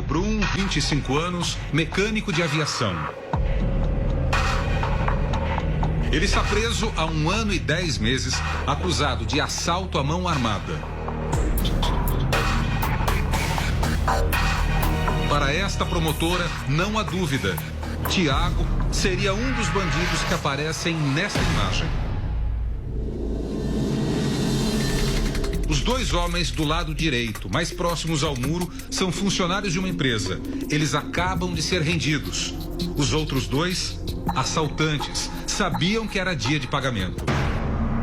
Brum, 25 anos, mecânico de aviação. Ele está preso há 1 ano e 10 meses, acusado de assalto à mão armada. Para esta promotora, não há dúvida. Tiago seria um dos bandidos que aparecem nesta imagem. Os 2 homens do lado direito, mais próximos ao muro, são funcionários de uma empresa. Eles acabam de ser rendidos. Os outros 2, assaltantes, sabiam que era dia de pagamento.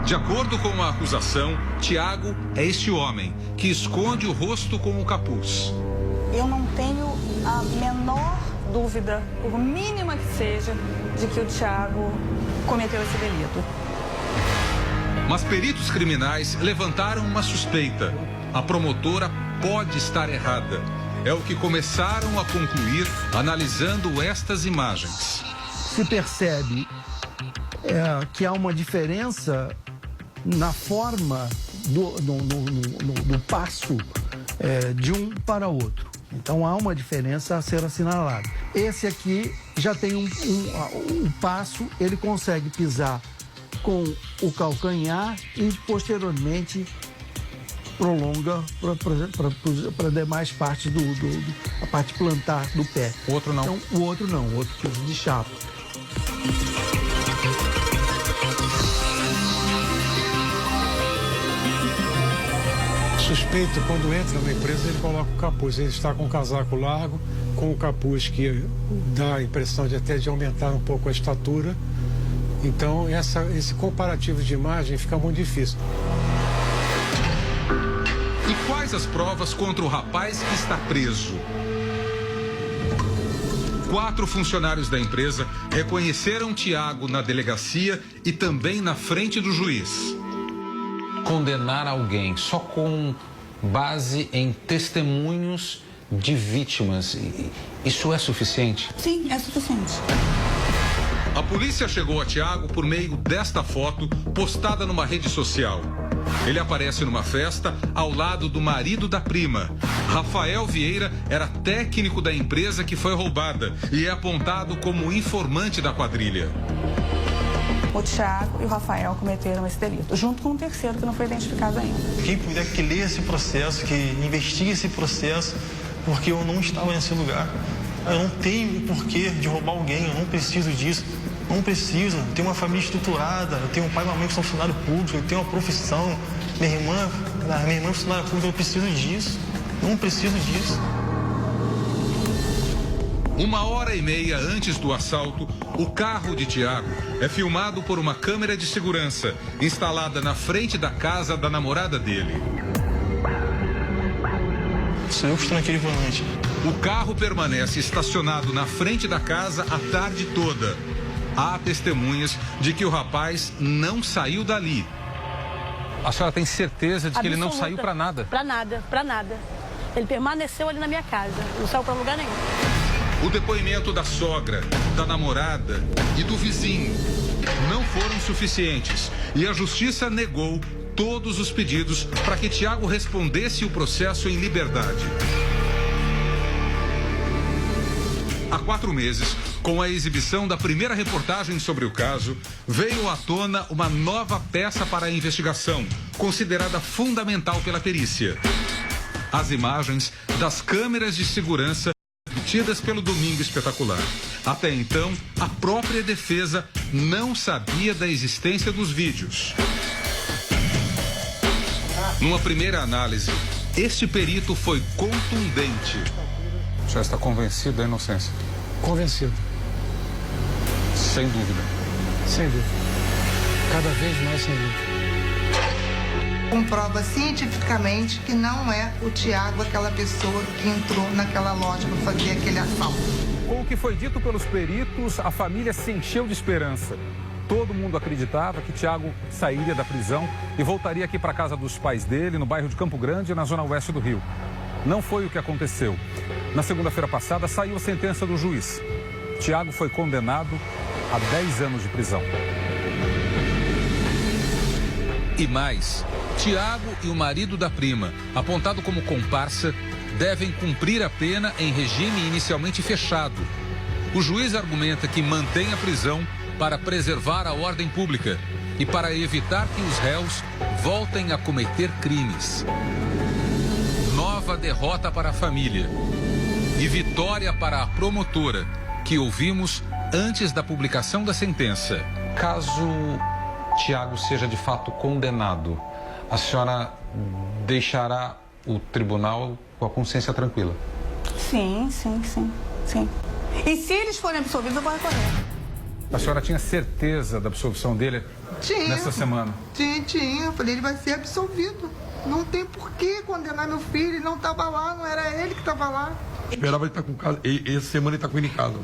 De acordo com a acusação, Tiago é este homem que esconde o rosto com o capuz. Eu não tenho a menor dúvida, por mínima que seja, de que o Tiago cometeu esse delito. Mas peritos criminais levantaram uma suspeita. A promotora pode estar errada. É o que começaram a concluir analisando estas imagens. Se percebe que há uma diferença na forma do passo de um para outro. Então há uma diferença a ser assinalada. Esse aqui já tem um passo, ele consegue pisar com o calcanhar e posteriormente prolonga para demais partes a parte plantar do pé. O outro não. Então, o outro não, o outro pisa de chapa. O suspeito, quando entra numa empresa, ele coloca o capuz. Ele está com o casaco largo, com o capuz que dá a impressão de aumentar um pouco a estatura. Então, esse comparativo de imagem fica muito difícil. E quais as provas contra o rapaz que está preso? 4 funcionários da empresa reconheceram Tiago na delegacia e também na frente do juiz. Condenar alguém só com base em testemunhos de vítimas, isso é suficiente? Sim, é suficiente. A polícia chegou a Tiago por meio desta foto postada numa rede social. Ele aparece numa festa ao lado do marido da prima. Rafael Vieira era técnico da empresa que foi roubada e é apontado como informante da quadrilha. O Tiago e o Rafael cometeram esse delito, junto com um terceiro que não foi identificado ainda. Quem puder que lê esse processo, que investigue esse processo, porque eu não estava nesse lugar. Eu não tenho o porquê de roubar alguém, eu não preciso disso. Não preciso, eu tenho uma família estruturada, eu tenho um pai e uma mãe que são funcionários públicos, eu tenho uma profissão, minha irmã é funcionária pública, eu preciso disso, não preciso disso. 1h30 antes do assalto, o carro de Tiago é filmado por uma câmera de segurança instalada na frente da casa da namorada dele. Sou eu que estou naquele volante. O carro permanece estacionado na frente da casa a tarde toda. Há testemunhas de que o rapaz não saiu dali. A senhora tem certeza de que ele não saiu para nada? Para nada, para nada. Ele permaneceu ali na minha casa, não saiu para lugar nenhum. O depoimento da sogra, da namorada e do vizinho não foram suficientes e a justiça negou todos os pedidos para que Tiago respondesse o processo em liberdade. Há 4 meses, com a exibição da primeira reportagem sobre o caso, veio à tona uma nova peça para a investigação, considerada fundamental pela perícia. As imagens das câmeras de segurança obtidas pelo Domingo Espetacular. Até então, a própria defesa não sabia da existência dos vídeos. Numa primeira análise, este perito foi contundente. Já está convencido da inocência? Convencido. Sem dúvida. Sem dúvida. Cada vez mais sem dúvida. Comprova cientificamente que não é o Tiago aquela pessoa que entrou naquela loja para fazer aquele assalto. Com o que foi dito pelos peritos, a família se encheu de esperança. Todo mundo acreditava que Tiago sairia da prisão e voltaria aqui para a casa dos pais dele, no bairro de Campo Grande, na zona oeste do Rio. Não foi o que aconteceu. Na segunda-feira passada, saiu a sentença do juiz. Tiago foi condenado a 10 anos de prisão. E mais, Tiago e o marido da prima, apontado como comparsa, devem cumprir a pena em regime inicialmente fechado. O juiz argumenta que mantém a prisão para preservar a ordem pública e para evitar que os réus voltem a cometer crimes. Nova derrota para a família e vitória para a promotora, que ouvimos antes da publicação da sentença. Caso Tiago seja de fato condenado, a senhora deixará o tribunal com a consciência tranquila? Sim. E se eles forem absolvidos, eu vou recorrer. A senhora tinha certeza da absolvição dele nessa semana? Tinha. Eu falei, ele vai ser absolvido. Não tem por que condenar meu filho. Ele não estava lá, não era ele que estava lá. Esperava ele estar com casa. Essa semana ele está com ele em casa.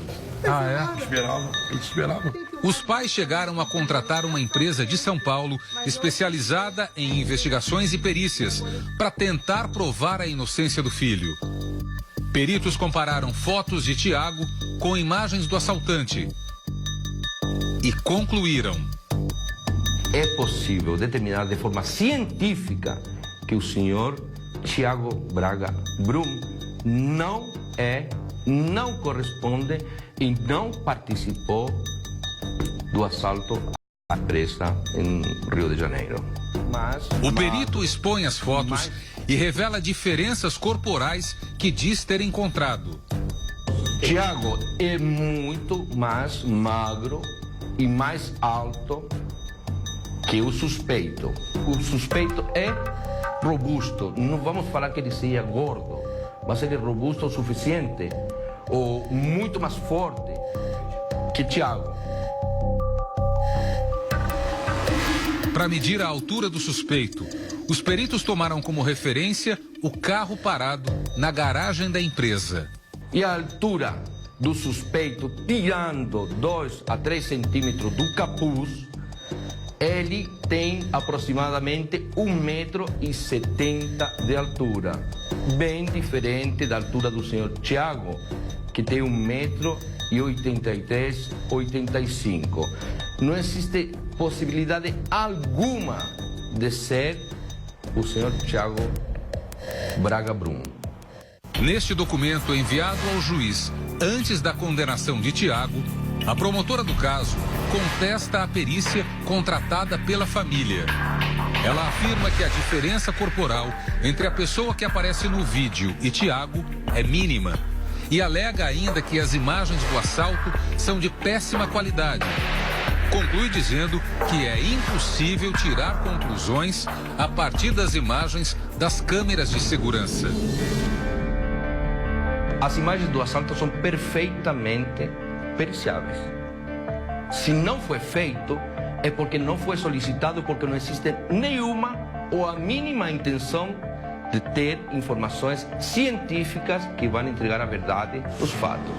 Ele esperava. Os pais chegaram a contratar uma empresa de São Paulo especializada em investigações e perícias para tentar provar a inocência do filho. Peritos compararam fotos de Tiago com imagens do assaltante e concluíram: é possível determinar de forma científica que o senhor Tiago Braga Brum não corresponde e não participou do assalto à empresa em Rio de Janeiro. O perito expõe as fotos e revela diferenças corporais que diz ter encontrado. Tiago é muito mais magro e mais alto que o suspeito. O suspeito é robusto. Não vamos falar que ele seja gordo, mas ele é robusto o suficiente ou muito mais forte que Tiago. Para medir a altura do suspeito, os peritos tomaram como referência o carro parado na garagem da empresa. E a altura do suspeito, tirando 2 a 3 centímetros do capuz, ele tem aproximadamente 1,70 m de altura. Bem diferente da altura do senhor Tiago, que tem 1,83 m, 85. Não existe possibilidade alguma de ser o senhor Tiago Braga Brum. Neste documento enviado ao juiz antes da condenação de Tiago, a promotora do caso contesta a perícia contratada pela família. Ela afirma que a diferença corporal entre a pessoa que aparece no vídeo e Tiago é mínima e alega ainda que as imagens do assalto são de péssima qualidade. Conclui dizendo que é impossível tirar conclusões a partir das imagens das câmeras de segurança. As imagens do assalto são perfeitamente periciáveis. Se não foi feito, é porque não foi solicitado, porque não existe nenhuma ou a mínima intenção de ter informações científicas que vão entregar a verdade dos fatos.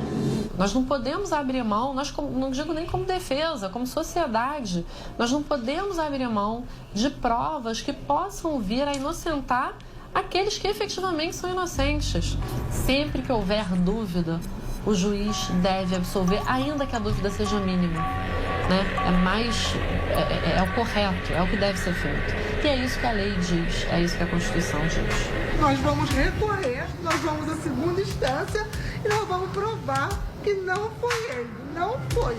Nós não podemos abrir mão, não digo nem como defesa, como sociedade, nós não podemos abrir mão de provas que possam vir a inocentar aqueles que efetivamente são inocentes. Sempre que houver dúvida, o juiz deve absolver, ainda que a dúvida seja mínima. Né? É o correto, é o que deve ser feito. E é isso que a lei diz, é isso que a Constituição diz. Nós vamos recorrer, nós vamos à segunda instância e nós vamos provar que não foi ele. Não foi.